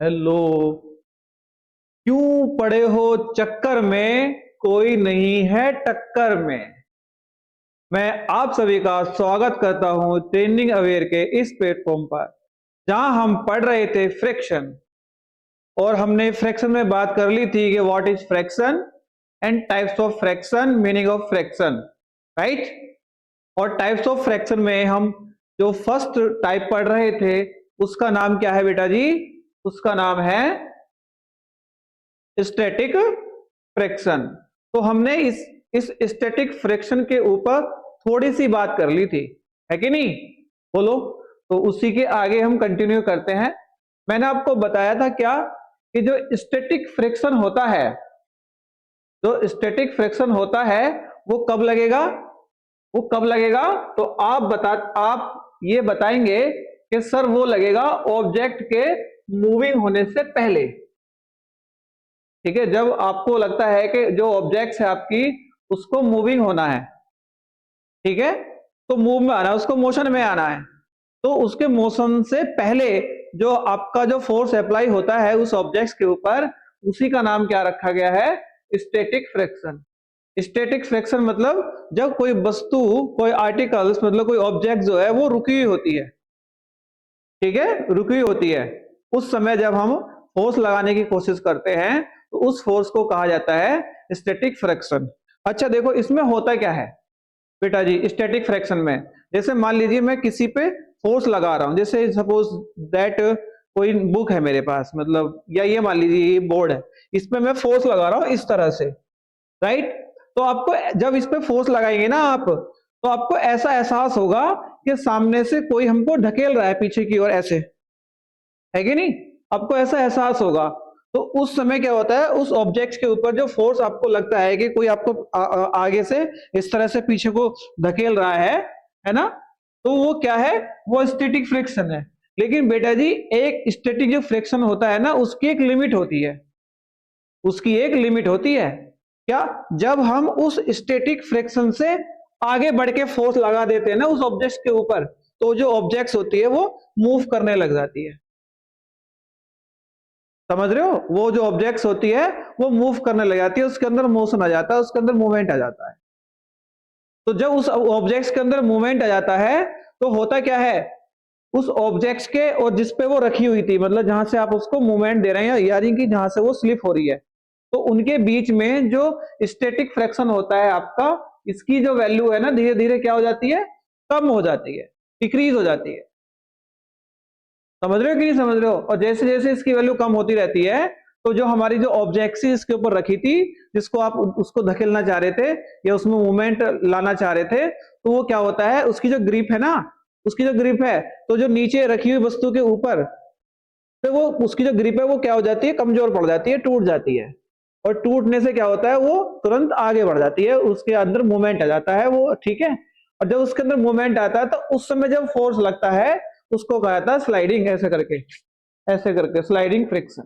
Hello. क्यों पड़े हो चक्कर में, कोई नहीं है टक्कर में। मैं आप सभी का स्वागत करता हूं ट्रेंडिंग अवेयर के इस प्लेटफॉर्म पर, जहां हम पढ़ रहे थे फ्रैक्शन। और हमने फ्रैक्शन में बात कर ली थी कि what is fraction and types of fraction, meaning of fraction, right. और टाइप्स ऑफ फ्रैक्शन में हम जो फर्स्ट टाइप पढ़ रहे थे उसका नाम क्या है बेटा जी? उसका नाम है स्टैटिक फ्रैक्शन। तो हमने इस स्टैटिक फ्रैक्शन के ऊपर थोड़ी सी बात कर ली थी, है कि नहीं? बोलो। तो उसी के आगे हम कंटिन्यू करते हैं। मैंने आपको बताया था क्या कि जो स्टैटिक फ्रैक्शन होता है, जो स्टैटिक फ्रैक्शन होता है वो कब लगेगा? वो कब लगेगा? तो आप ये बताएंगे कि सर वो लगेगा ऑब्जेक्ट के मूविंग होने से पहले। ठीक है, जब आपको लगता है कि जो ऑब्जेक्ट है आपकी उसको मूविंग होना है, ठीक है, तो मूव में आना है, उसको मोशन में आना है, तो उसके मोशन से पहले जो आपका जो फोर्स अप्लाई होता है उस ऑब्जेक्ट के ऊपर, उसी का नाम क्या रखा गया है? Static fraction. स्टैटिक फ्रैक्शन मतलब जब कोई वस्तु, कोई आर्टिकल्स, मतलब कोई ऑब्जेक्ट जो है वो रुकी हुई होती है, ठीक है, रुकी हुई होती है, उस समय जब हम फोर्स लगाने की कोशिश करते हैं तो उस फोर्स को कहा जाता है स्टैटिक फ्रैक्शन। अच्छा देखो, इसमें होता क्या है बेटा जी स्टैटिक फ्रैक्शन में? जैसे मान लीजिए मैं किसी पे फोर्स लगा रहा हूं, जैसे सपोज दैट कोई बुक है मेरे पास, मतलब या ये मान लीजिए ये बोर्ड है, इस पे मैं फोर्स लगा रहा हूं इस तरह से, राइट। तो आपको जब इस पे फोर्स लगाएंगे ना आप, तो आपको ऐसा एहसास होगा कि सामने से कोई हमको ढकेल रहा है पीछे की ओर, ऐसे, है कि नहीं? आपको ऐसा एहसास होगा। तो उस समय क्या होता है, उस ऑब्जेक्ट के ऊपर जो फोर्स आपको लगता है कि कोई आपको आगे से इस तरह से पीछे को धकेल रहा है ना, तो वो क्या है? वो स्टैटिक फ्रिक्शन है। लेकिन बेटा जी एक स्टैटिक जो फ्रिक्शन होता है ना, उसकी एक लिमिट होती है, उसकी एक लिमिट होती है। क्या? जब हम उस स्टैटिक फ्रिक्शन से आगे बढ़ के फोर्स लगा देते हैं ना उस ऑब्जेक्ट के ऊपर, तो जो ऑब्जेक्ट्स होती है वो मूव करने लग जाती है। समझ रहे हो? वो जो ऑब्जेक्ट्स होती है वो मूव करने लग जाती है, उसके अंदर मोशन आ जाता है, उसके अंदर मूवमेंट आ जाता है। तो जब उस ऑब्जेक्ट्स के अंदर मूवमेंट आ जाता है तो होता क्या है, उस ऑब्जेक्ट्स के और जिस पे वो रखी हुई थी, मतलब जहां से आप उसको मूवमेंट दे रहे हैं, यानी कि जहां से वो स्लिप हो रही है, तो उनके बीच में जो स्टैटिक फ्रैक्शन होता है आपका, इसकी जो वैल्यू है ना धीरे धीरे क्या हो जाती है? कम हो जाती है, डिक्रीज हो जाती है। समझ रहे हो कि नहीं समझ रहे हो? और जैसे जैसे इसकी वैल्यू कम होती रहती है, तो जो हमारी जो ऑब्जेक्ट इसके ऊपर रखी थी, जिसको आप उसको धकेलना चाह रहे थे या उसमें मूवमेंट लाना चाह रहे थे, तो वो क्या होता है, उसकी जो ग्रिप है ना, उसकी जो ग्रिप है, तो जो नीचे रखी हुई वस्तु के ऊपर, तो वो उसकी जो ग्रिप है वो क्या हो जाती है? कमजोर पड़ जाती है, टूट जाती है। और टूटने से क्या होता है, वो तुरंत आगे बढ़ जाती है, उसके अंदर मूवमेंट आ जाता है वो, ठीक है। और जब उसके अंदर मूवमेंट आता है तो उस समय जब फोर्स लगता है उसको कहा जाता है स्लाइडिंग, ऐसे करके स्लाइडिंग फ्रिक्शन,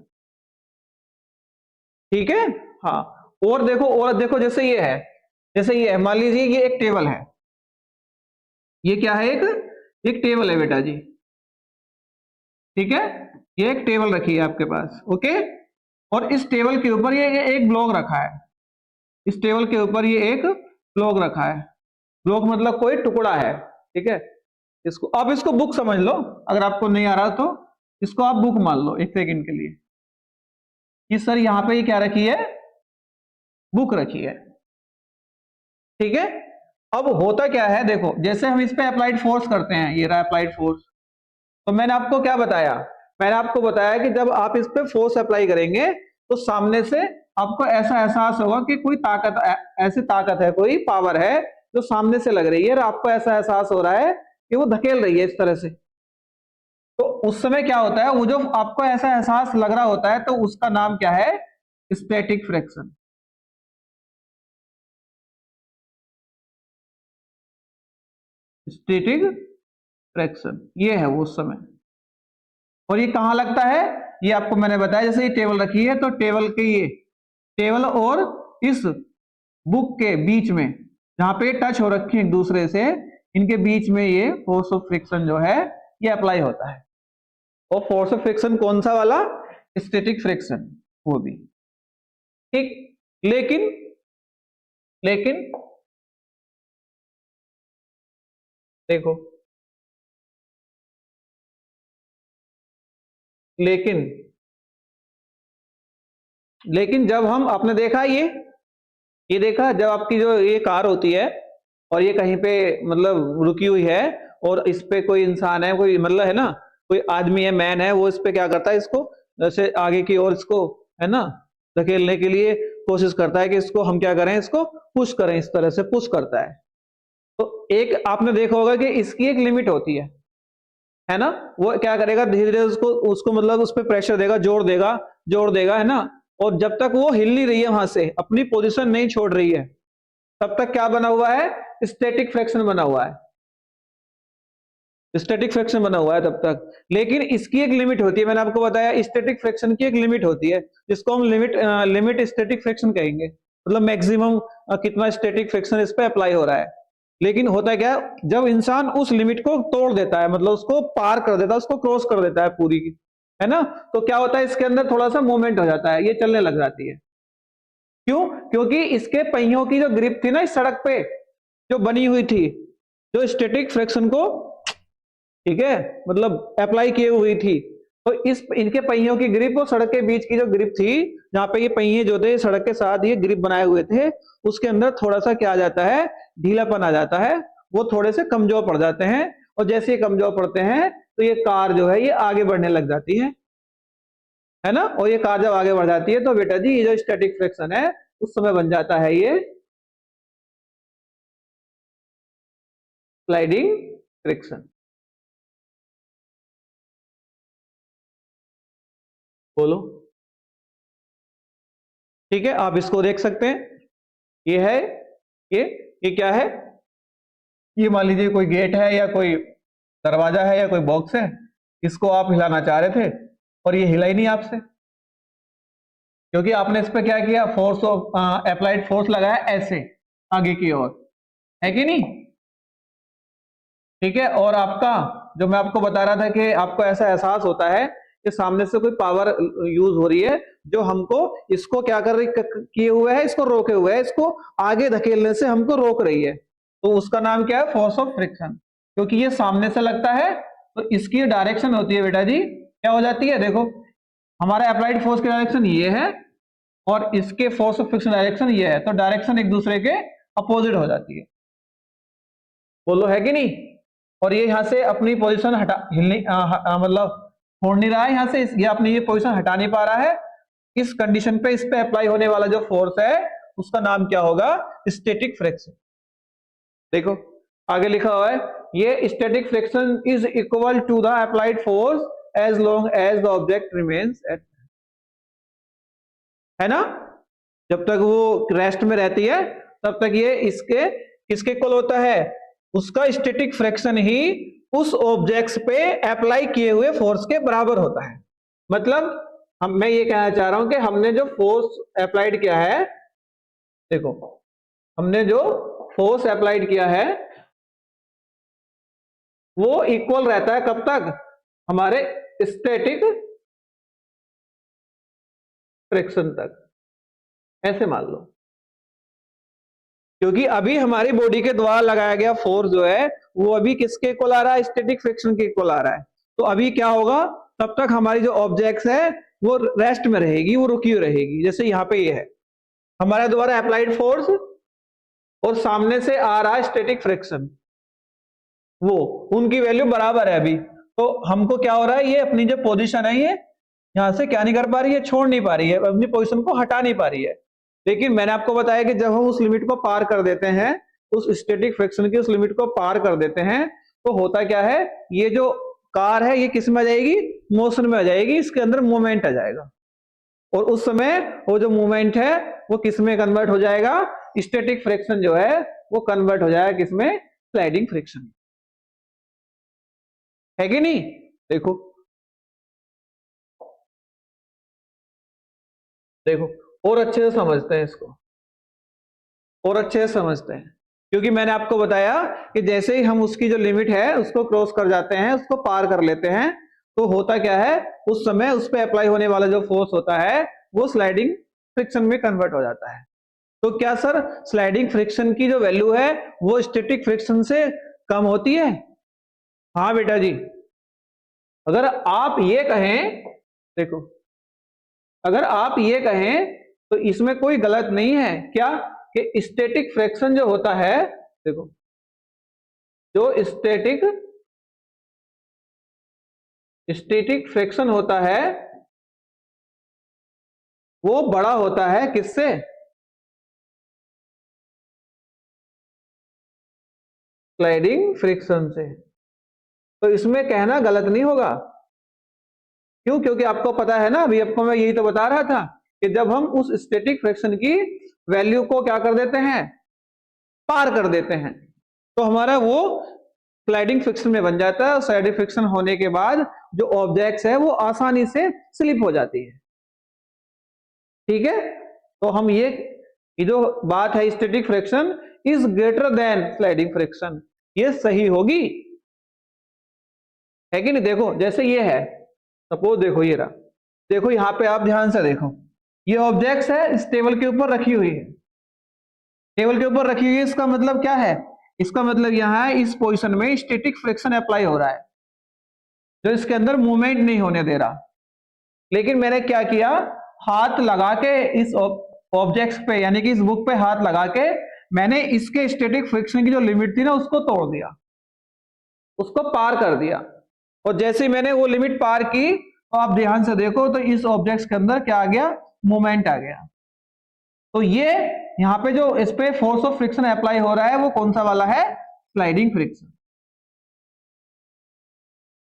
ठीक है। हाँ। और देखो जैसे ये है, मान लीजिए ये एक टेबल है, ये क्या है? एक टेबल है बेटा जी, ठीक है। ये एक टेबल रखी है आपके पास, ओके। और इस टेबल के ऊपर ये एक ब्लॉक रखा है, इस टेबल के ऊपर ये एक ब्लॉक रखा है। ब्लॉक मतलब कोई टुकड़ा है, ठीक है। इसको आप इसको बुक समझ लो, अगर आपको नहीं आ रहा तो इसको आप बुक मान लो एक सेकंड के लिए कि सर यहाँ पे ये क्या रखी है? बुक रखी है, ठीक है। अब होता क्या है, देखो जैसे हम इस पे अप्लाइड फोर्स करते हैं, ये रहा अप्लाइड फोर्स। तो मैंने आपको क्या बताया? मैंने आपको बताया कि जब आप इस पे फोर्स अप्लाई करेंगे तो सामने से आपको ऐसा एहसास होगा कि कोई ताकत, ऐसी ताकत है, कोई पावर है जो सामने से लग रही है, और आपको ऐसा एहसास हो रहा है कि वो धकेल रही है इस तरह से। तो उस समय क्या होता है, वो जो आपको ऐसा एहसास लग रहा होता है, तो उसका नाम क्या है? Static friction. स्टैटिक फ्रिक्शन ये है वो उस समय। और ये कहां लगता है? ये आपको मैंने बताया, जैसे ये टेबल रखी है तो टेबल के, ये टेबल और इस बुक के बीच में जहां पे टच हो रखी है एक दूसरे से, इनके बीच में ये फोर्स ऑफ फ्रिक्शन जो है ये अप्लाई होता है। और फोर्स ऑफ फ्रिक्शन कौन सा वाला? स्टैटिक फ्रिक्शन, वो भी ठीक। लेकिन लेकिन देखो, लेकिन लेकिन जब हम, आपने देखा ये देखा जब आपकी जो ये कार होती है और ये कहीं पे मतलब रुकी हुई है और इस पे कोई इंसान है, कोई मतलब है ना, कोई आदमी है, मैन है, वो इस पे क्या करता है, इसको जैसे आगे की ओर इसको है ना धकेलने के लिए कोशिश करता है कि इसको हम क्या करें, इसको पुश करें, इस तरह से पुश करता है। तो एक आपने देखा होगा कि इसकी एक लिमिट होती है ना, वो क्या करेगा, धीरे धीरे उसको उसको मतलब उस पर प्रेशर देगा, जोड़ देगा है ना, और जब तक वो हिल नहीं रही है, वहां से अपनी पोजीशन नहीं छोड़ रही है, तब तक क्या बना हुआ है, स्टैटिक फ्रिक्शन बना हुआ है, स्टैटिक फ्रिक्शन बना हुआ है तब तक। लेकिन इसकी एक लिमिट होती है, मैंने आपको बताया स्टैटिक फ्रिक्शन की एक लिमिट होती है, जिसको हम लिमिट स्टैटिक फ्रिक्शन कहेंगे, मतलब मैक्सिमम कितना स्टैटिक फ्रिक्शन इस पे अप्लाई हो रहा है। लेकिन होता क्या है, जब इंसान उस लिमिट को तोड़ देता है, मतलब उसको पार कर देता है, उसको क्रॉस कर देता है पूरी की, है ना, तो क्या होता है, इसके अंदर थोड़ा सा मूवमेंट हो जाता है, ये चलने लग जाती है। क्यों? क्योंकि इसके पहियों की जो ग्रिप थी ना इस सड़क पे जो बनी हुई थी, जो स्टैटिक फ्रिक्शन को, ठीक है, मतलब अप्लाई किए हुई थी, तो इस इनके पहियों की ग्रिप और सड़क के बीच की जो ग्रिप थी, जहां पे ये पहिए जो थे सड़क के साथ ये ग्रिप बनाए हुए थे, उसके अंदर थोड़ा सा क्या आ जाता है, ढीलापन आ जाता है, वो थोड़े से कमजोर पड़ जाते हैं, और जैसे ये कमजोर पड़ते हैं तो ये कार जो है ये आगे बढ़ने लग जाती है ना, और ये कार जब आगे बढ़ जाती है तो बेटा जी ये जो स्टैटिक फ्रिक्शन है उस समय बन जाता है ये स्लाइडिंग फ्रिक्शन। बोलो, ठीक है, आप इसको देख सकते हैं, ये है, ये ये क्या है, ये मान लीजिए कोई गेट है या कोई दरवाजा है या कोई बॉक्स है, इसको आप हिलाना चाह रहे थे और ये हिला ही नहीं आपसे, क्योंकि आपने इस पे क्या किया, फोर्स ऑफ अप्लाइड फोर्स लगाया ऐसे आगे की ओर, है कि नहीं, ठीक है। और आपका जो मैं आपको बता रहा था कि आपको ऐसा एहसास होता है कि सामने से कोई पावर यूज हो रही है जो हमको इसको क्या कर रही किए हुए है, इसको रोके हुए है, इसको आगे धकेलने से हमको रोक रही है, तो उसका नाम क्या है, फोर्स ऑफ फ्रिक्शन। क्योंकि ये सामने से लगता है तो इसकी डायरेक्शन होती है बेटा जी, क्या हो जाती है, देखो हमारा अप्लाइड फोर्स की डायरेक्शन ये है और इसके फोर्स ऑफ फ्रिक्शन डायरेक्शन ये है, तो डायरेक्शन एक दूसरे के अपोजिट हो जाती है, बोलो है कि नहीं। और ये यहाँ से अपनी पोजीशन हटा हिलने मतलब छोड़ नहीं रहा है, यहाँ से ये अपनी ये पोजीशन हटा नहीं पा रहा है, इस कंडीशन पे इस पे अप्लाई होने वाला जो फोर्स है उसका नाम क्या होगा, स्टैटिक फ्रिक्शन। देखो आगे लिखा हुआ है, ये static friction is equal to the applied force as long as the object remains at, है ना, जब तक वो रेस्ट में रहती है तब तक ये इसके किसके इक्वल होता है, उसका स्टैटिक फ्रिक्शन ही उस ऑब्जेक्ट्स पे अप्लाई किए हुए फोर्स के बराबर होता है। मतलब मैं ये कहना चाह रहा हूं कि हमने जो फोर्स अप्लाइड किया है, देखो हमने जो फोर्स अप्लाइड किया है वो इक्वल रहता है कब तक, हमारे स्टैटिक फ्रिक्शन तक, ऐसे मान लो, क्योंकि अभी हमारी बॉडी के द्वारा लगाया गया फोर्स जो है वो अभी किसके इक्वल आ रहा है, स्टैटिक फ्रिक्शन के इक्वल आ रहा है। तो अभी क्या होगा, तब तक हमारी जो ऑब्जेक्ट्स है वो रेस्ट में रहेगी, वो रुकी हुई रहेगी, जैसे यहाँ पे ये है हमारे द्वारा अप्लाइड फोर्स और सामने से आ रहा है स्टैटिक फ्रिक्शन, वो उनकी वैल्यू बराबर है अभी, तो हमको क्या हो रहा है, ये अपनी जो पोजीशन है ये यहां से क्या नहीं कर पा रही है, छोड़ नहीं पा रही है, अपनी पोजीशन को हटा नहीं पा रही है। लेकिन मैंने आपको बताया कि जब हम उस लिमिट को पार कर देते हैं, उस स्टैटिक फ्रिक्शन की उस लिमिट को पार कर देते हैं, तो होता क्या है, ये जो कार है ये किस में आ जाएगी, मोशन में आ जाएगी, इसके अंदर मूवमेंट आ जाएगा, और उस समय वो जो मूवमेंट है वो किस में कन्वर्ट हो जाएगा, स्टैटिक फ्रिक्शन जो है वो कन्वर्ट हो जाएगा किसमें, स्लाइडिंग फ्रिक्शन, है कि नहीं। देखो देखो और अच्छे से समझते हैं इसको, और अच्छे से समझते हैं, क्योंकि मैंने आपको बताया कि जैसे ही हम उसकी जो लिमिट है उसको क्रॉस कर जाते हैं, उसको पार कर लेते हैं, तो होता क्या है, उस समय उस पर अप्लाई होने वाला जो फोर्स होता है वो स्लाइडिंग फ्रिक्शन में कन्वर्ट हो जाता है। तो क्या सर स्लाइडिंग फ्रिक्शन की जो वैल्यू है वो स्टैटिक फ्रिक्शन से कम होती है? हाँ बेटा जी, अगर आप ये कहें, देखो अगर आप ये कहें तो इसमें कोई गलत नहीं है क्या, कि स्टैटिक फ्रिक्शन जो होता है, देखो जो स्टैटिक फ्रिक्शन होता है वो बड़ा होता है किससे? स्लाइडिंग फ्रिक्शन से। तो इसमें कहना गलत नहीं होगा। क्यों? क्योंकि आपको पता है ना, अभी आपको मैं यही तो बता रहा था कि जब हम उस स्टैटिक फ्रिक्शन की वैल्यू को क्या कर देते हैं, पार कर देते हैं, तो हमारा वो स्लाइडिंग फ्रिक्शन में बन जाता है। और स्लाइडिंग फ्रिक्शन होने के बाद जो ऑब्जेक्ट्स है वो आसानी से स्लिप हो जाती है। ठीक है, तो हम ये जो बात है static friction is greater than sliding friction, ये सही होगी, है कि नहीं? देखो जैसे ये है, सपोज देखो ये रहा, देखो यहाँ पे आप ध्यान से देखो, ये ऑब्जेक्ट्स है इस टेबल के ऊपर रखी हुई है, टेबल के ऊपर रखी हुई है, इसका मतलब क्या है? इसका मतलब यहाँ इस पोजीशन में स्टैटिक फ्रिक्शन अप्लाई हो रहा है, जो इसके अंदर मूवमेंट नहीं होने दे रहा। लेकिन मैंने क्या किया, हाथ लगा के इस ऑब्जेक्ट्स पे, यानी कि इस बुक पे हाथ लगा के मैंने इसके स्टैटिक फ्रिक्शन की जो लिमिट थी ना उसको तोड़ दिया, उसको पार कर दिया। और जैसे ही मैंने वो लिमिट पार की तो आप ध्यान से देखो तो इस ऑब्जेक्ट के अंदर क्या आ गया, मूवमेंट आ गया। तो ये यहाँ पे जो इस पे फोर्स ऑफ फ्रिक्शन अप्लाई हो रहा है वो कौन सा वाला है? Sliding friction.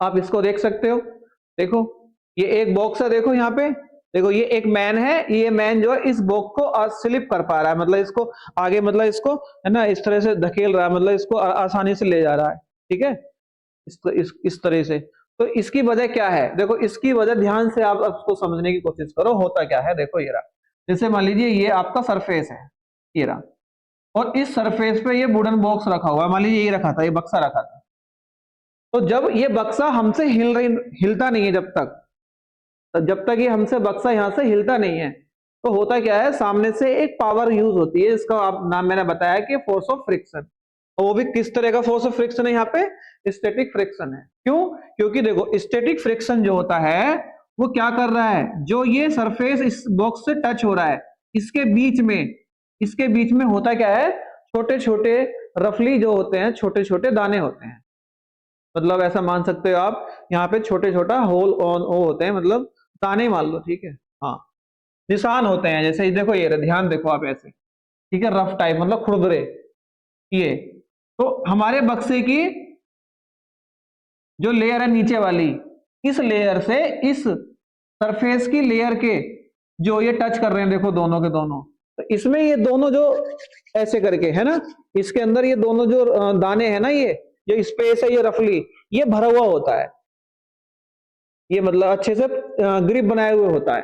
आप इसको देख सकते हो, देखो ये एक बॉक्स है, देखो यहाँ पे देखो ये एक मैन है, ये मैन जो है इस बॉक्स को स्लिप कर पा रहा है, मतलब इसको आगे, मतलब इसको है ना इस तरह से धकेल रहा है, मतलब इसको आसानी से ले जा रहा है। ठीक है, इस तरह से। तो इसकी वजह क्या है? देखो इसकी वजह ध्यान से आप उसको समझने की कोशिश करो, होता क्या है, देखो ये रहा, जैसे मान लीजिए ये आपका सरफेस है, ये रहा, और इस सरफेस पे ये वुडन बॉक्स रखा हुआ है, मान लीजिए ये रखा था, ये बक्सा रखा था। तो जब ये बक्सा हमसे हिलता नहीं है, जब तक ये हमसे बक्सा यहां से हिलता नहीं है, तो होता क्या है, सामने से एक पावर यूज होती है, इसका आप नाम मैंने बताया कि फोर्स ऑफ फ्रिक्शन। और वो भी किस तरह का फोर्स ऑफ फ्रिक्शन है? यहाँ पे स्टैटिक फ्रिक्शन है। क्यों? क्योंकि देखो स्टैटिक फ्रिक्शन जो होता है वो क्या कर रहा है, जो ये सरफेस इस बॉक्स से टच हो रहा है, इसके बीच में होता क्या है, छोटे छोटे रफली जो होते हैं, छोटे छोटे दाने होते हैं, मतलब ऐसा मान सकते हो आप, यहाँ पे छोटे छोटा होल ऑन वो होते हैं, मतलब दाने मान लो। ठीक है, हाँ निशान होते हैं, जैसे देखो ये ध्यान देखो आप ऐसे, ठीक है, रफ टाइप, मतलब खुरदरे ये। तो हमारे बक्से की जो लेयर है नीचे वाली, इस लेयर से इस सरफेस की लेयर के जो ये टच कर रहे हैं, देखो दोनों के दोनों, तो इसमें ये दोनों जो ऐसे करके है ना, इसके अंदर ये दोनों जो दाने हैं ना, ये जो स्पेस है ये रफली ये भरा हुआ होता है, ये मतलब अच्छे से ग्रिप बनाए हुए होता है।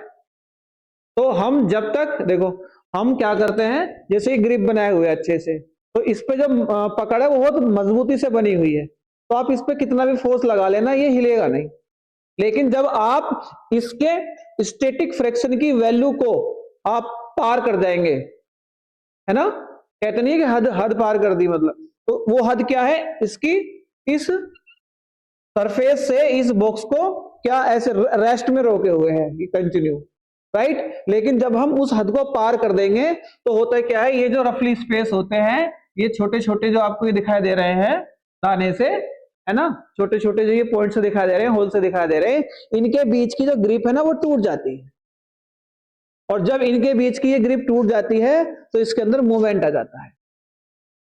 तो हम जब तक देखो, हम क्या करते हैं, जैसे ही ग्रिप बनाए हुए अच्छे से, तो इस पे जब पकड़ है वो बहुत मजबूती से बनी हुई है, तो आप इस पे कितना भी फोर्स लगा लेना ये हिलेगा नहीं। लेकिन जब आप इसके स्टैटिक फ्रिक्शन की वैल्यू को आप पार कर जाएंगे, है ना, कहते नहीं है कि हद हद पार कर दी, मतलब तो वो हद क्या है इसकी, इस सरफेस से इस बॉक्स को क्या ऐसे रेस्ट में रोके हुए हैं, ये कंटिन्यू, राइट। लेकिन जब हम उस हद को पार कर देंगे तो होता क्या है, ये जो रफली स्पेस होते हैं, ये छोटे छोटे जो आपको ये दिखाई दे रहे हैं दाने से, है ना, छोटे छोटे जो ये पॉइंट से दिखाई दे रहे हैं, होल से दिखाई दे रहे हैं, इनके बीच की जो ग्रिप है ना वो टूट जाती है। और जब इनके बीच की ये ग्रिप टूट जाती है तो इसके अंदर मूवमेंट आ जाता है,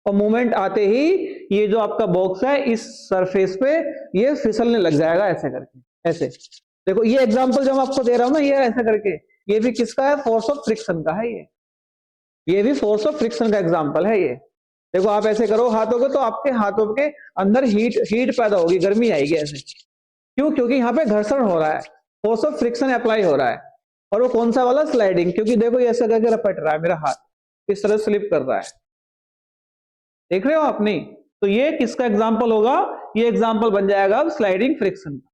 और मूवमेंट आते ही ये जो आपका बॉक्स है इस सरफेस पे ये फिसलने लग जाएगा, ऐसे करके, ऐसे। देखो ये एग्जांपल जो मैं आपको दे रहा हूं ना, ये ऐसे करके, ये भी किसका है, फोर्स ऑफ फ्रिक्शन का है, ये भी फोर्स ऑफ फ्रिक्शन का एग्जांपल है ये। देखो आप ऐसे करो हाथों को, तो आपके हाथों के अंदर हीट पैदा होगी, गर्मी आएगी ऐसे। क्यों? क्योंकि यहाँ पे घर्षण हो रहा है, फोर्स ऑफ फ्रिक्शन अप्लाई हो रहा है। और वो कौन सा वाला, स्लाइडिंग, क्योंकि देखो ये ऐसा करके रपट रहा है मेरा हाथ, इस तरह स्लिप कर रहा है, देख रहे हो आप? नहीं, तो ये किसका एग्जाम्पल होगा, ये एग्जाम्पल बन जाएगा स्लाइडिंग फ्रिक्शन का।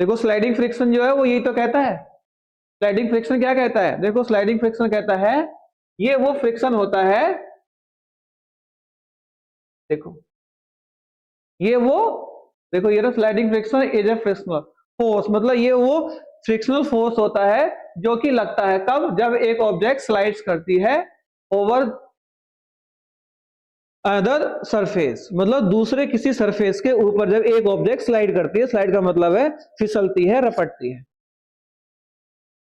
देखो स्लाइडिंग फ्रिक्शन जो है वो यही तो कहता है। स्लाइडिंग फ्रिक्शन क्या कहता है? देखो स्लाइडिंग फ्रिक्शन कहता है ये वो फ्रिक्शन होता है, देखो ये वो, देखो ये sliding friction is a frictional force, मतलब ये वो फ्रिक्शनल फोर्स होता है जो कि लगता है कब? जब एक ऑब्जेक्ट स्लाइड्स करती है ओवर अदर सरफेस, मतलब दूसरे किसी सरफेस के ऊपर जब एक ऑब्जेक्ट स्लाइड करती है, स्लाइड का मतलब है फिसलती है, रपटती है।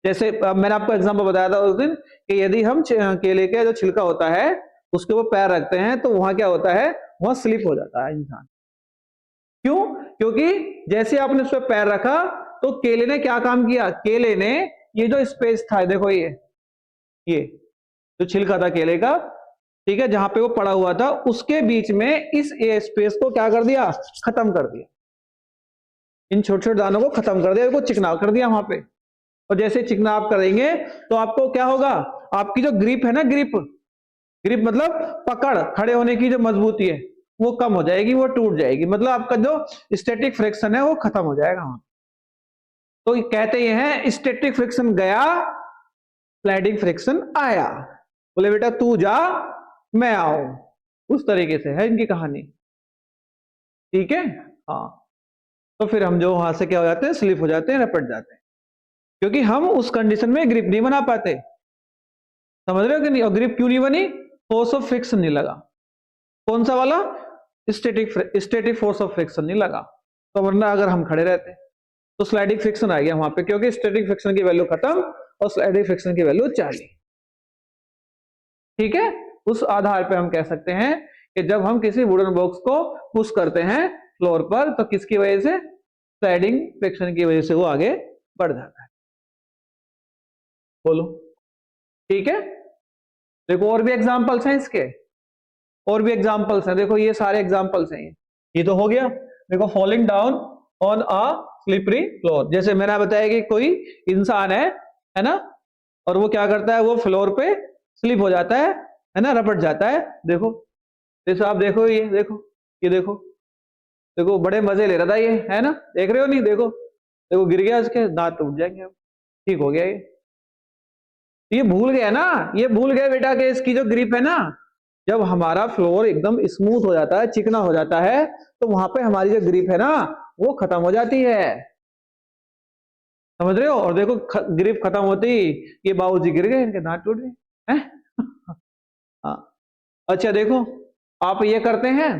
जैसे मैंने आपको एग्जांपल बताया था उस दिन कि यदि हम केले का जो छिलका होता है उसके ऊपर पैर रखते हैं तो वहां क्या होता है? वहां स्लिप हो जाता है इंसान। क्यों? क्योंकि जैसे आपने उस पर पैर रखा तो केले ने क्या काम किया? केले ने ये जो स्पेस था, देखो ये जो छिलका था केले का, ठीक है, जहां पे वो पड़ा हुआ था उसके बीच में इस स्पेस को क्या कर दिया? खत्म कर दिया। इन छोटे छोटे दानों को खत्म कर दिया, इसको चिकना कर दिया वहां पे। और जैसे चिकना आप करेंगे तो आपको क्या होगा? आपकी जो ग्रिप है ना, ग्रिप ग्रिप मतलब पकड़, खड़े होने की जो मजबूती है वो कम हो जाएगी, वो टूट जाएगी, मतलब आपका जो स्टैटिक फ्रिक्शन है वो खत्म हो जाएगा वहां। तो कहते ये हैं स्टैटिक फ्रिक्शन गया, स्लाइडिंग फ्रिक्शन आया। बोले बेटा तू जा मैं आऊं, उस तरीके से है इनकी कहानी। ठीक है, हाँ। तो फिर हम जो वहां से क्या हो जाते हैं? स्लिप हो जाते हैं, रपट जाते हैं, क्योंकि हम उस कंडीशन में ग्रिप नहीं बना पाते। समझ रहे हो कि नहीं? और ग्रिप क्यों नहीं बनी? फोर्स ऑफ फ्रिक्शन नहीं लगा। कौन सा वाला? स्टैटिक फोर्स ऑफ फ्रिक्शन नहीं लगा। तो वरना अगर हम खड़े रहते तो स्लाइडिंग फ्रिक्शन आ गया वहां पे, क्योंकि स्टैटिक फ्रिक्शन की वैल्यू खत्म और स्लाइडिंग फ्रिक्शन की वैल्यू 40। ठीक है, उस आधार पे हम कह सकते हैं कि जब हम किसी वुडन बॉक्स को पुश करते हैं फ्लोर पर तो किसकी वजह से? स्लाइडिंग फ्रिक्शन की वजह से वो आगे बढ़ जाता है। बोलो, ठीक है। देखो और भी एग्जांपल्स हैं इसके, और भी एग्जांपल्स हैं, देखो ये सारे एग्जांपल्स हैं। ये तो हो गया। देखो falling down on a slippery floor, जैसे मैंने बताया कि कोई इंसान है ना, और वो क्या करता है? वो फ्लोर पे स्लिप हो जाता है ना, रपट जाता है। देखो जैसे आप देखो, ये देखो, ये देखो, देखो बड़े मजे ले रहा था ये, है ना? देख रहे हो नहीं? देखो देखो गिर गया, इसके दांत टूट जाएंगे। अब ठीक हो गया ये भूल गया ना, ये भूल गया बेटा कि इसकी जो ग्रिप है ना, जब हमारा फ्लोर एकदम स्मूथ हो जाता है, चिकना हो जाता है, तो वहां पे हमारी जो ग्रिप है ना वो खत्म हो जाती है। समझ रहे हो? और देखो ग्रिप खत्म होती, ये बाबूजी गिर गए, इनके दांत टूट गए हैं। हाँ। अच्छा देखो, आप ये करते हैं,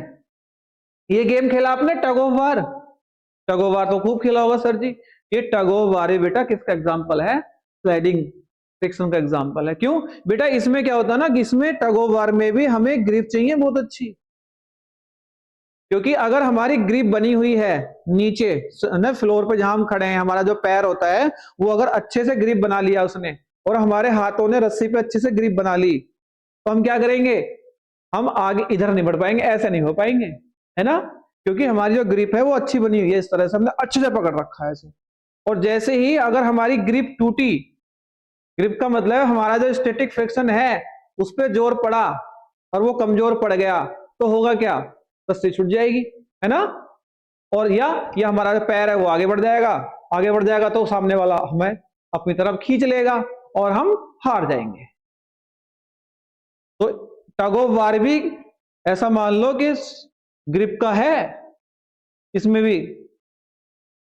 ये गेम खेला आपने tug of war? Tug of war तो खूब खेला होगा सर जी। ये टग ऑफ वार बेटा किसका एग्जाम्पल है? स्लाइडिंग फ्रिक्शन का एग्जाम्पल है। क्यों बेटा? इसमें क्या होता है ना कि इसमें टग ऑफ वार में भी हमें ग्रिप चाहिए बहुत अच्छी, क्योंकि अगर हमारी ग्रिप बनी हुई है नीचे ना फ्लोर पे जहां हम खड़े हैं, हमारा जो पैर होता है वो अगर अच्छे से ग्रिप बना लिया उसने, और हमारे हाथों ने रस्सी पे अच्छे से ग्रिप बना ली, तो हम क्या करेंगे? हम आगे इधर नहीं बढ़ पाएंगे, ऐसे नहीं हो पाएंगे, है ना? क्योंकि हमारी जो ग्रिप है वो अच्छी बनी हुई है, इस तरह से हमने अच्छे से पकड़ रखा है ऐसे। और जैसे ही अगर हमारी ग्रिप टूटी, ग्रिप का मतलब हमारा जो स्टैटिक फ्रिक्शन है उस पर जोर पड़ा और वो कमजोर पड़ गया, तो होगा क्या? रस्सी छूट जाएगी, है ना? और या हमारा जो पैर है वो आगे बढ़ जाएगा, आगे बढ़ जाएगा तो सामने वाला हमें अपनी तरफ खींच लेगा और हम हार जाएंगे। तो टग ऑफ वार भी ऐसा मान लो कि ग्रिप का है, इसमें भी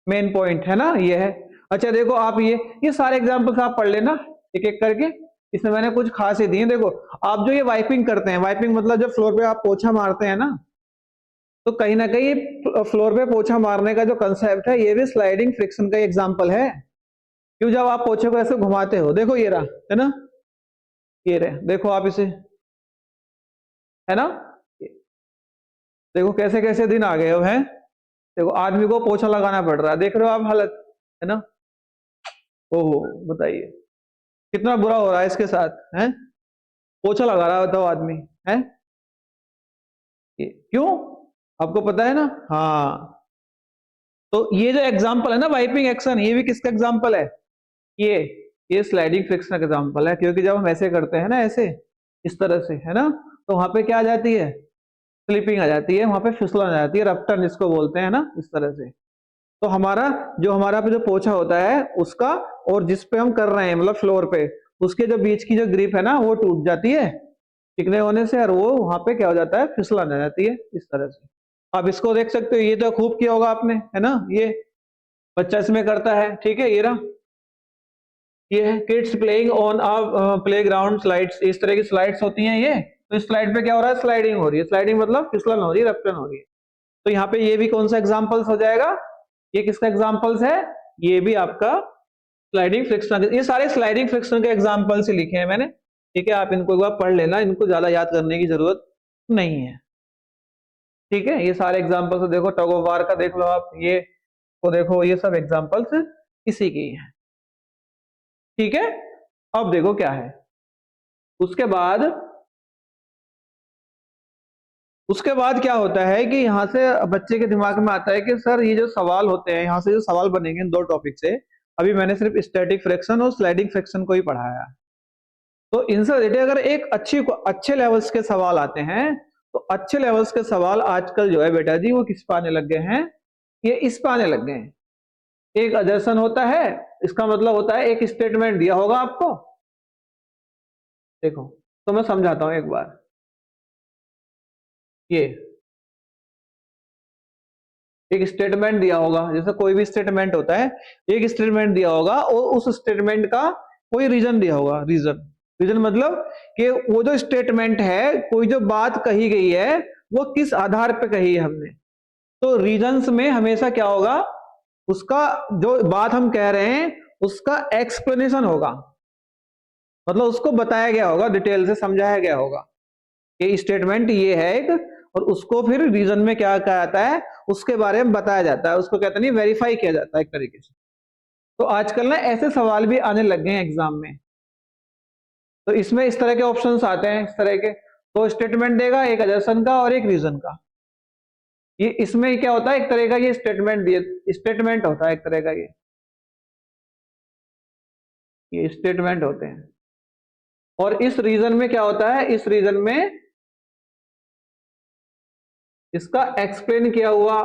मेन पॉइंट है ना, ये है। अच्छा देखो आप ये सारे एग्जांपल्स आप पढ़ लेना एक एक करके, इसमें मैंने कुछ खास ही दिए। देखो आप जो ये वाइपिंग करते हैं, वाइपिंग मतलब जब फ्लोर पे आप पोछा मारते हैं ना, तो कहीं ना कहीं फ्लोर पे पोछा मारने का जो कंसेप्ट है ये भी स्लाइडिंग फ्रिक्शन का एग्जांपल है। क्यों? जब आप पोछे को ऐसे घुमाते हो, देखो ये रहा, है ना, ये रहे, देखो आप इसे, है ना, देखो कैसे कैसे दिन आ गए हो, हैं? देखो आदमी को पोछा लगाना पड़ रहा है, देख रहे हो आप हालत, है ना? ओहो बताइए कितना बुरा हो रहा है इसके साथ, है? पोछा लगा रहा होता वो आदमी, है? क्यों? आपको पता है ना? हाँ। तो ये जो एग्जांपल है ना वाइपिंग एक्शन, ये भी किसका एग्जांपल है? ये ये स्लाइडिंग फ्रिक्शन का एग्जांपल है, क्योंकि जब हम ऐसे करते हैं ना, ऐसे इस तरह से, है ना, तो वहां पे क्या आ जाती है? स्लिपिंग आ जाती है, वहां पे फिसलन आ जाती है, रपटन इसको बोलते हैं ना, इस तरह से। तो हमारा पे जो पोछा होता है उसका, और जिस पे हम कर रहे हैं मतलब फ्लोर पे, उसके जो बीच की जो ग्रिप है ना वो टूट जाती है चिकने होने से, और वो वहां पे क्या हो जाता है, फिसलन आ जाती है इस तरह से। आप इसको देख सकते हो, ये तो खूब किया होगा आपने, है ना, ये बच्चा इसमें करता है, ठीक है, ये रहा, ये है kids playing on play ground slides, इस तरह की स्लाइड्स होती हैं ये। तो इस स्लाइड पे क्या हो रहा है, स्लाइडिंग हो रही है, स्लाइडिंग मतलब फिसलन हो रही है, रफ्टन हो रही है। तो यहाँ पे ये भी कौन सा एग्जाम्पल्स हो जाएगा, ये किसका एग्जाम्पल्स है, ये भी आपका स्लाइडिंग फ्रिक्शन। ये सारे स्लाइडिंग फ्रिक्शन के एग्जाम्पल्स ही लिखे हैं मैंने, ठीक है, आप इनको एक बार पढ़ लेना, इनको ज्यादा याद करने की जरूरत नहीं है, ठीक है। ये सारे एग्जाम्पल्स देखो, टग ऑफ वार का देख लो आप, ये तो देखो, ये सब एग्जाम्पल्स इसी के ही हैं, ठीक है। अब देखो क्या है उसके बाद क्या होता है कि यहां से बच्चे के दिमाग में आता है कि सर ये जो सवाल होते हैं, यहां से जो सवाल बनेंगे इन दो टॉपिक से, अभी मैंने सिर्फ स्टैटिक फ्रिक्शन और स्लाइडिंग फ्रिक्शन को ही पढ़ाया है, तो इनसे रिलेटेड अगर एक अच्छे लेवल्स के सवाल आते हैं, तो अच्छे लेवल्स के सवाल आजकल जो है बेटा जी वो किस पे आने लग गए हैं, ये इस पे आने लग गए हैं। एक अजर्शन होता है, इसका मतलब होता है एक स्टेटमेंट दिया होगा आपको, देखो तो मैं समझाता हूं एक बार, ये एक स्टेटमेंट दिया होगा, जैसे कोई भी स्टेटमेंट होता है, एक स्टेटमेंट दिया होगा और उस स्टेटमेंट का कोई रीजन दिया होगा, रीजन मतलब कि वो जो स्टेटमेंट है, कोई जो बात कही गई है वो किस आधार पे कही है हमने। तो रीजंस में हमेशा क्या होगा, उसका जो बात हम कह रहे हैं उसका एक्सप्लेनेशन होगा, मतलब उसको बताया गया होगा, डिटेल से समझाया गया होगा कि स्टेटमेंट ये है एक, और उसको फिर रीजन में क्या कहा जाता है उसके बारे में बताया जाता है, उसको कहते नहीं, वेरीफाई किया जाता है एक तरीके से। तो आजकल ना ऐसे सवाल भी आने लग गए हैं एग्जाम में, तो इसमें इस तरह के ऑप्शंस आते हैं, इस तरह के, तो स्टेटमेंट देगा एक अजर्शन का और एक रीजन का। ये इसमें क्या होता है, एक तरह का ये स्टेटमेंट होता है एक तरह का, ये स्टेटमेंट होते हैं। और इस रीजन में क्या होता है, इस रीजन में इसका एक्सप्लेन किया हुआ,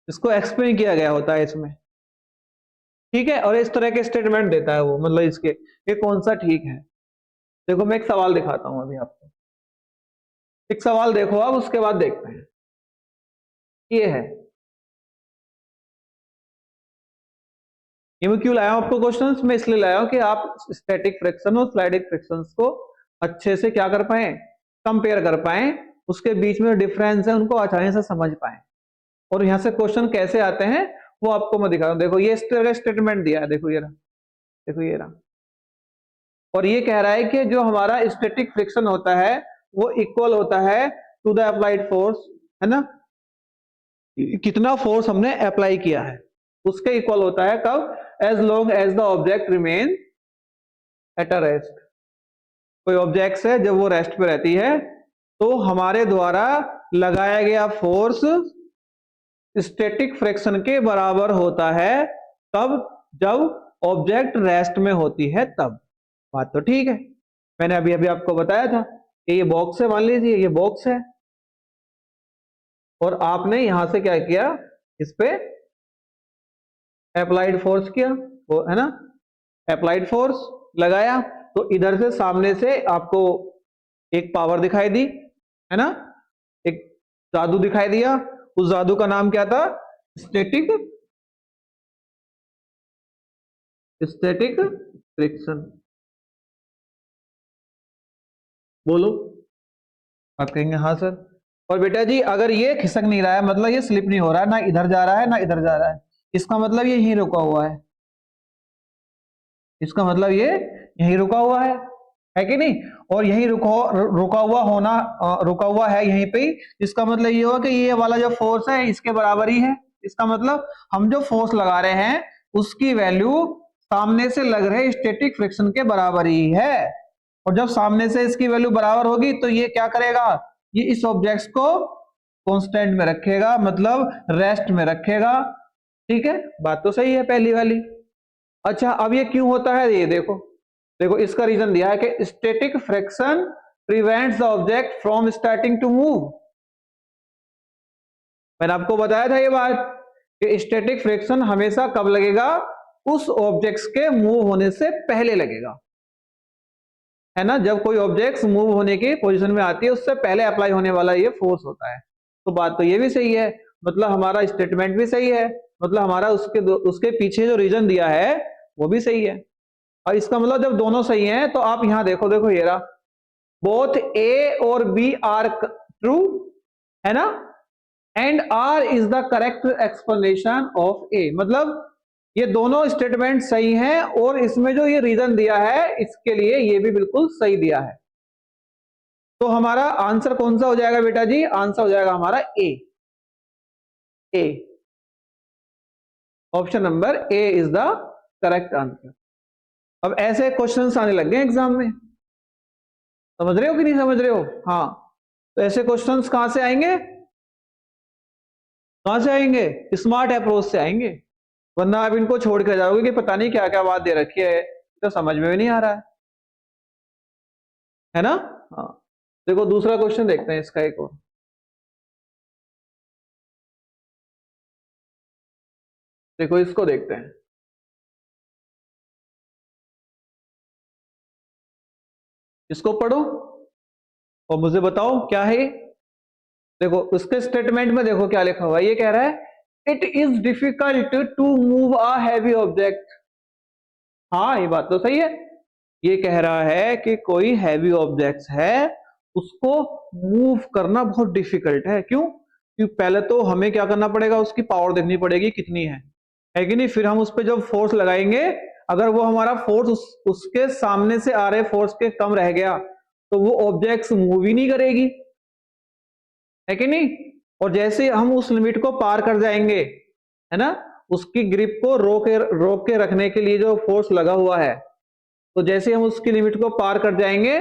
इसको एक्सप्लेन किया गया होता है इसमें, ठीक है। और इस तरह के स्टेटमेंट देता है वो, मतलब इसके ये कौन सा ठीक है। देखो मैं एक सवाल दिखाता हूं अभी आपको, एक सवाल देखो आप, उसके बाद देखते हैं। ये है, ये मैं क्यों लाया हूं आपको क्वेश्चंस, मैं इसलिए लाया हूं कि आप स्टैटिक फ्रिक्शन और स्लाइडिक फ्रिक्शंस को अच्छे से क्या कर पाए, कंपेयर कर पाए, उसके बीच में डिफरेंस है उनको आसानी से समझ पाए, और यहां से क्वेश्चन कैसे आते हैं वो आपको मैं दिखा रहा हूं। देखो ये स्टेटमेंट दिया है, देखो ये रहा, देखो ये रहा, और ये कह रहा है कि जो हमारा स्टैटिक फ्रिक्शन होता है वो इक्वल होता है टू द अप्लाइड फोर्स, है ना, कितना फोर्स हमने अप्लाई किया है उसके इक्वल होता है, कब, as long as the object remain at a rest. कोई ऑब्जेक्ट है जब वो रेस्ट पे रहती है, तो हमारे द्वारा लगाया गया फोर्स स्टैटिक फ्रिक्शन के बराबर होता है, तब जब ऑब्जेक्ट रेस्ट में होती है तब। बात तो ठीक है, मैंने अभी अभी आपको बताया था कि ये बॉक्स है, मान लीजिए ये बॉक्स है, और आपने यहां से क्या किया, इस पे अप्लाइड फोर्स किया, वो है ना, अप्लाइड फोर्स लगाया, तो इधर से सामने से आपको एक पावर दिखाई दी, है ना, एक जादू दिखाई दिया, उस जादू का नाम क्या था, स्टैटिक स्टैटिक फ्रिक्शन। बोलो, आप कहेंगे हाँ सर, और बेटा जी अगर ये खिसक नहीं रहा है, मतलब ये स्लिप नहीं हो रहा है, ना इधर जा रहा है ना इधर जा रहा है, इसका मतलब ये यहीं रुका हुआ है, इसका मतलब ये यहीं रुका हुआ है कि नहीं। और यहीं रुका हुआ होना, रुका हुआ है यहीं पे ही, इसका मतलब ये हुआ कि ये वाला जो फोर्स है इसके बराबर ही है, इसका मतलब हम जो फोर्स लगा रहे हैं उसकी वैल्यू सामने से लग रहे स्टैटिक फ्रिक्शन के बराबर ही है, और जब सामने से इसकी वैल्यू बराबर होगी तो ये क्या करेगा, ये इस ऑब्जेक्ट को कांस्टेंट में रखेगा, मतलब रेस्ट में रखेगा, ठीक है, बात तो सही है पहली वाली। अच्छा अब ये क्यों होता है, ये देखो, देखो इसका रीजन दिया है कि static friction prevents the object from starting to move, मैंने आपको बताया था ये बात कि स्टैटिक फ्रिक्शन हमेशा कब लगेगा, उस ऑब्जेक्ट्स के मूव होने से पहले लगेगा, है ना। जब कोई ऑब्जेक्ट्स मूव होने की पोजीशन में आती है उससे पहले अप्लाई होने वाला ये फोर्स होता है। तो बात तो ये भी सही है, मतलब हमारा स्टेटमेंट भी सही है, मतलब हमारा उसके पीछे जो रीजन दिया है वो भी सही है। और इसका मतलब जब दोनों सही हैं तो आप यहां देखो, देखो ये रहा, बोथ ए और बी आर ट्रू, है ना, and R is the correct explanation of A, मतलब ये दोनों स्टेटमेंट सही हैं और इसमें जो ये रीजन दिया है इसके लिए ये भी बिल्कुल सही दिया है। तो हमारा आंसर कौन सा हो जाएगा बेटा जी, आंसर हो जाएगा हमारा A, A, option number A is the correct answer. अब ऐसे क्वेश्चंस आने लग गए एग्जाम में, समझ रहे हो कि नहीं समझ रहे हो? हाँ, तो ऐसे क्वेश्चंस कहां से आएंगे, कहां से आएंगे, स्मार्ट अप्रोच से आएंगे, वरना आप इनको छोड़ कर जाओगे कि पता नहीं क्या क्या बात दे रखी है, तो समझ में भी नहीं आ रहा है ना। हाँ, देखो दूसरा क्वेश्चन देखते हैं इसका एक और, देखो इसको देखते हैं, इसको पढ़ो और मुझे बताओ क्या है। देखो उसके स्टेटमेंट में देखो क्या लिखा हुआ है, ये कह रहा है it is difficult to move a heavy object. हाँ ये बात तो सही है, ये कह रहा है कि कोई हैवी ऑब्जेक्ट्स है उसको मूव करना बहुत डिफिकल्ट है। क्यों? क्योंकि पहले तो हमें क्या करना पड़ेगा, उसकी पावर देखनी पड़ेगी कितनी है कि नहीं, फिर हम उस पर जब फोर्स लगाएंगे, अगर वो हमारा फोर्स उसके सामने से आ रहे फोर्स के कम रह गया तो वो ऑब्जेक्ट्स मूव ही नहीं करेगी, है कि नहीं। और जैसे हम उस लिमिट को पार कर जाएंगे, है ना, उसकी ग्रिप को रोक के रखने के लिए जो फोर्स लगा हुआ है, तो जैसे हम उसकी लिमिट को पार कर जाएंगे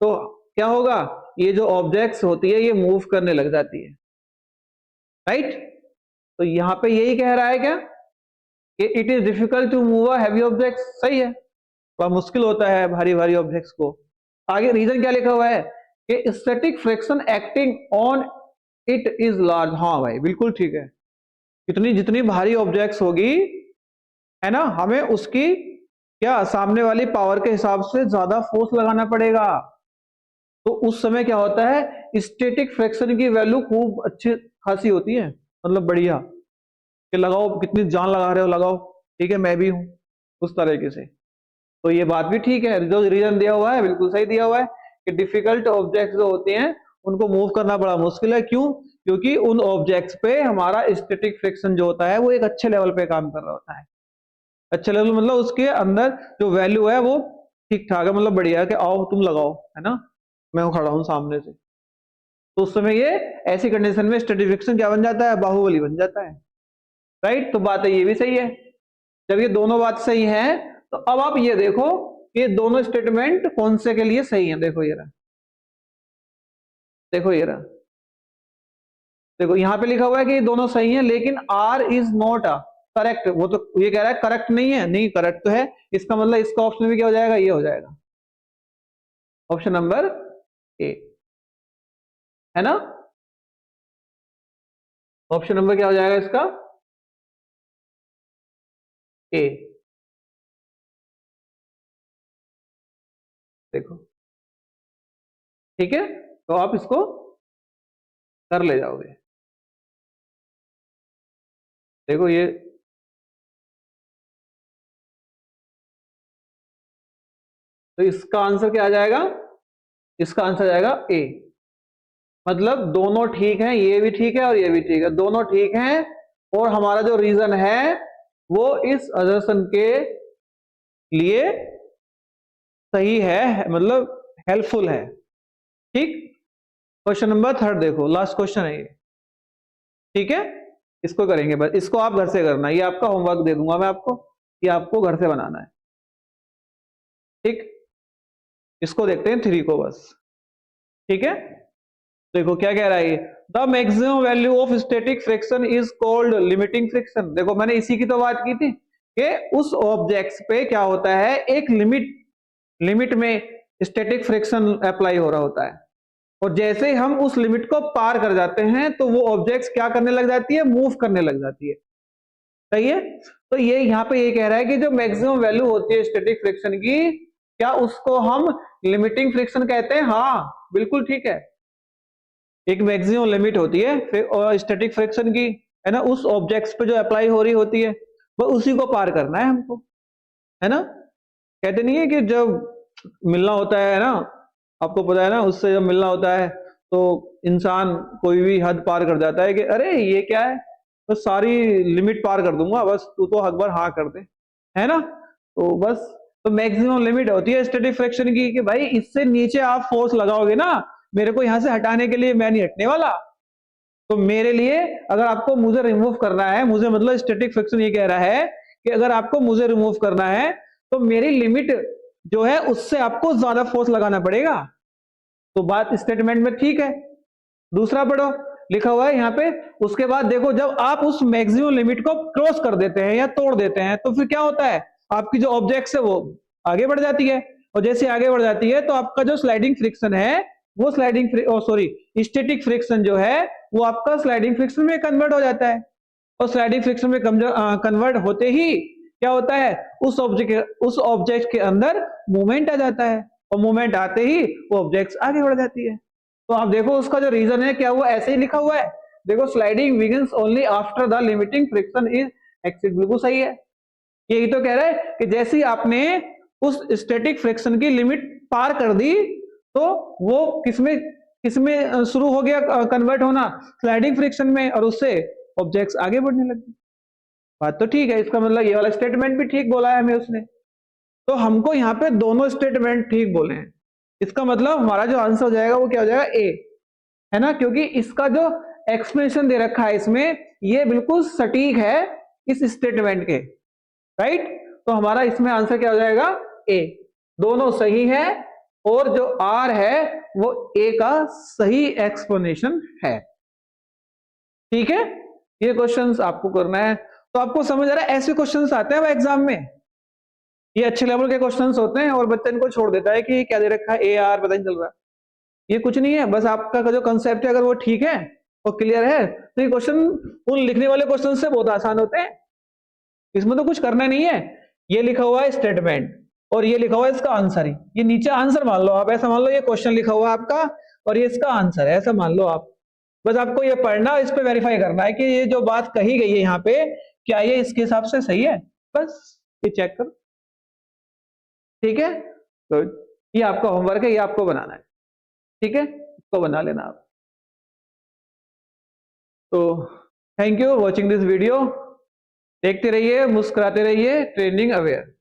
तो क्या होगा, ये जो ऑब्जेक्ट्स होती है ये मूव करने लग जाती है, राइट। तो यहां पे यही कह रहा है क्या कि it is difficult to move a heavy object, सही है, थोड़ा मुश्किल होता है भारी भारी ऑब्जेक्ट्स को। आगे रीजन क्या लिखा हुआ है कि static friction acting on it is large. हाँ भाई बिल्कुल ठीक है, जितनी जितनी भारी ऑब्जेक्ट्स होगी, है ना, हमें उसकी क्या सामने वाली पावर के हिसाब से ज्यादा फोर्स लगाना पड़ेगा। तो उस समय क्या होता है, स्टैटिक फ्रिक्शन की वैल्यू खूब अच्छी खासी होती है, मतलब बढ़िया, कि लगाओ कितनी जान लगा रहे हो लगाओ, ठीक है मैं भी हूं, उस तरीके से। तो ये बात भी ठीक है, जो रीजन दिया हुआ है बिल्कुल सही दिया हुआ है कि डिफिकल्ट ऑब्जेक्ट्स जो होते हैं उनको मूव करना बड़ा मुश्किल है। क्यों? क्योंकि उन ऑब्जेक्ट्स पे हमारा स्टैटिक फ्रिक्शन जो होता है वो एक अच्छे लेवल पे काम कर रहा होता है। अच्छे लेवल मतलब उसके अंदर जो वैल्यू है वो ठीक ठाक है, मतलब बढ़िया है कि आओ तुम लगाओ, है ना, मैं खड़ा हूं सामने से। तो उस समय ये ऐसी कंडीशन में स्टैटिक फ्रिक्शन क्या बन जाता है, बाहुबली बन जाता है, राइट। तो बात है ये भी सही है। जब ये दोनों बात सही है तो अब आप ये देखो ये दोनों स्टेटमेंट कौन से के लिए सही है। देखो ये रहा, देखो ये रहा, देखो यहां पे लिखा हुआ है कि ये दोनों सही है लेकिन R is not a correct, वो तो ये कह रहा है करेक्ट नहीं है, नहीं करेक्ट तो है, इसका मतलब इसका ऑप्शन भी क्या हो जाएगा, ये हो जाएगा ऑप्शन नंबर ए, है ना। ऑप्शन नंबर क्या हो जाएगा इसका, ए। देखो ठीक है, तो आप इसको कर ले जाओगे। देखो ये, तो इसका आंसर क्या आ जाएगा, इसका आंसर आ जाएगा ए, मतलब दोनों ठीक हैं, ये भी ठीक है और ये भी ठीक है, दोनों ठीक हैं। और हमारा जो रीजन है वो इस असर्शन के लिए सही है, मतलब हेल्पफुल है, ठीक। क्वेश्चन नंबर थर्ड देखो, लास्ट क्वेश्चन है ये, ठीक है, इसको करेंगे बस, इसको आप घर से करना, ये आपका होमवर्क दे दूंगा मैं आपको, ये आपको घर से बनाना है, ठीक। इसको देखते हैं थ्री को बस, ठीक है। देखो क्या कह रहा है, the maximum value of static friction is called limiting friction. देखो मैंने इसी की तो बात की थी कि उस ऑब्जेक्ट्स पे क्या होता है, एक लिमिट में स्टैटिक फ्रिक्शन अप्लाई हो रहा होता है, और जैसे ही हम उस लिमिट को पार कर जाते हैं तो वो ऑब्जेक्ट्स क्या करने लग जाती है, मूव करने लग जाती है। सही है। तो ये यहाँ पे ये कह रहा है कि जो मैक्सिमम वैल्यू होती है स्टैटिक फ्रिक्शन की, क्या उसको हम लिमिटिंग फ्रिक्शन कहते हैं? हाँ, बिल्कुल ठीक है। एक मैक्सिमम लिमिट होती है स्टैटिक फ्रिक्शन की, है ना, उस ऑब्जेक्ट्स पे जो अप्लाई हो रही होती है, वो उसी को पार करना है हमको, है ना। कहते नहीं है कि जब मिलना होता है ना, आपको पता है ना, उससे जब मिलना होता है तो इंसान कोई भी हद पार कर जाता है कि अरे ये क्या है, तो सारी लिमिट पार कर दूंगा, बस तू तो एक बार हाँ कर दे, है ना। तो बस, तो मैक्सिमम लिमिट होती है स्टैटिक फ्रिक्शन की कि भाई इससे नीचे आप फोर्स लगाओगे ना, मेरे को यहां से हटाने के लिए मैं नहीं हटने वाला। तो मेरे लिए, अगर आपको मुझे रिमूव करना है, मुझे मतलब स्टैटिक फ्रिक्शन ये कह रहा है कि अगर आपको मुझे रिमूव करना है तो मेरी लिमिट जो है उससे आपको ज्यादा फोर्स लगाना पड़ेगा। तो बात स्टेटमेंट में ठीक है। दूसरा पढ़ो, लिखा हुआ है यहाँ पे, उसके बाद देखो जब आप उस मैक्सिमम लिमिट को क्रॉस कर देते हैं या तोड़ देते हैं तो फिर क्या होता है, आपकी जो ऑब्जेक्ट है वो आगे बढ़ जाती है, और जैसे आगे बढ़ जाती है तो आपका जो स्लाइडिंग फ्रिक्शन है वो स्टैटिक फ्रिक्शन जो है वो आपका स्लाइडिंग फ्रिक्शन में कन्वर्ट हो जाता है। और स्लाइडिंग फ्रिक्शन में कन्वर्ट होते ही क्या होता है, उस ऑब्जेक्ट के अंदर मूवमेंट आ जाता है, और मूवमेंट आते ही वो ऑब्जेक्ट आगे बढ़ जाती है। तो आप देखो उसका जो रीजन है क्या हुआ, ऐसे ही लिखा हुआ है। देखो sliding begins only after the limiting friction is exceed, बिल्कुल सही है। यही तो कह रहा है कि जैसे ही आपने उस स्टैटिक फ्रिक्शन की लिमिट पार कर दी तो वो किसमें किसमें शुरू हो गया कन्वर्ट होना, स्लाइडिंग फ्रिक्शन में, और उससे ऑब्जेक्ट्स आगे बढ़ने लगे। बात तो ठीक है, इसका मतलब ये वाला स्टेटमेंट भी ठीक बोला है हमें उसने। तो हमको यहाँ पे दोनों स्टेटमेंट ठीक बोले हैं, इसका मतलब हमारा जो आंसर हो जाएगा वो क्या हो जाएगा, ए, है ना, क्योंकि इसका जो एक्सप्लेनेशन दे रखा है इसमें ये बिल्कुल सटीक है इस स्टेटमेंट के, राइट। तो हमारा इसमें आंसर क्या हो जाएगा, ए, दोनों सही है, और जो आर है वो ए का सही एक्सप्लेनेशन है। ठीक है, ये क्वेश्चंस आपको करना है। तो आपको समझ आ रहा है, ऐसे क्वेश्चंस आते हैं एग्जाम में, ये अच्छे लेवल के क्वेश्चंस होते हैं, और बच्चा इनको छोड़ देता है कि क्या दे रखा है, ए आर पता नहीं चल रहा। ये कुछ नहीं है, बस आपका जो कंसेप्ट है अगर वो ठीक है और क्लियर है तो ये क्वेश्चन उन लिखने वाले क्वेश्चन से बहुत आसान होते हैं। इसमें तो कुछ करना नहीं है, ये लिखा हुआ है स्टेटमेंट और ये लिखा हुआ है इसका आंसर, ही ये नीचे आंसर मान लो आप, ऐसा मान लो ये क्वेश्चन लिखा हुआ है आपका और ये इसका आंसर है, ऐसा मान लो आप। बस आपको ये पढ़ना, इस पे वेरीफाई करना है कि ये जो बात कही गई है यहाँ पे क्या ये इसके हिसाब से सही है, बस ये चेक करो। ठीक है, तो ये आपका होमवर्क है, ये आपको बनाना है। ठीक है, इसको बना लेना आप। तो thank you watching this video, देखते रहिए, मुस्कुराते रहिए, ट्रेंडिंग अवेयर।